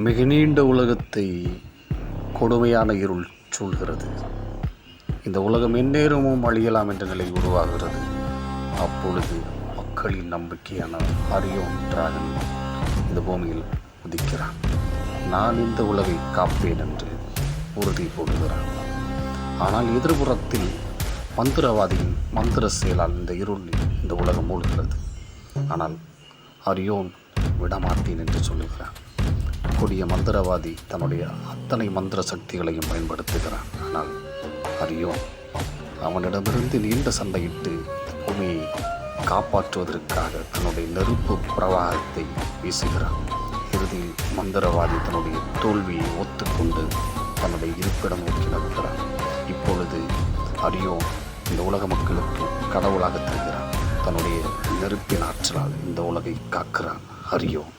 மிக நீண்ட உலகத்தை கொடுமையான இருள் சூழ்கிறது. இந்த உலகம் எந்நேரமும் அழியலாம் என்ற நிலை உருவாகிறது. அப்பொழுது மக்களின் நம்பிக்கையான அரியோன் டிராகன் இந்த பூமியில் உதிக்கிறான். நான் இந்த உலகை காப்பேன் என்று உறுதி போடுகிறான். ஆனால் எதிர்புறத்தில் மந்திரவாதியின் மந்திர செயலால் இந்த இருளில் இந்த உலகம் மூழ்கிறது. ஆனால் அரியோன் விடமாட்டேன் என்று சொல்லுகிறான். கொடிய மந்திரவாதி தன்னுடைய அத்தனை மந்திர சக்திகளையும் பயன்படுத்துகிறான். ஆனால் அரியோன் அவனிடமிருந்து நீண்ட சண்டையிட்டு பூமியை காப்பாற்றுவதற்காக தன்னுடைய நெருப்பு பிரவாகத்தை வீசுகிறான். இறுதியில் மந்திரவாதி தன்னுடைய தோல்வியை ஒத்துக்கொண்டு தன்னுடைய இருப்பிடம் நோக்கி நகர்கிறான். இப்பொழுது அரியோன் இந்த உலக மக்களுக்கு கடவுளாக தருகிறான். தன்னுடைய நெருப்பின் ஆற்றலால் இந்த உலகை காக்கிறான் அரியோன்.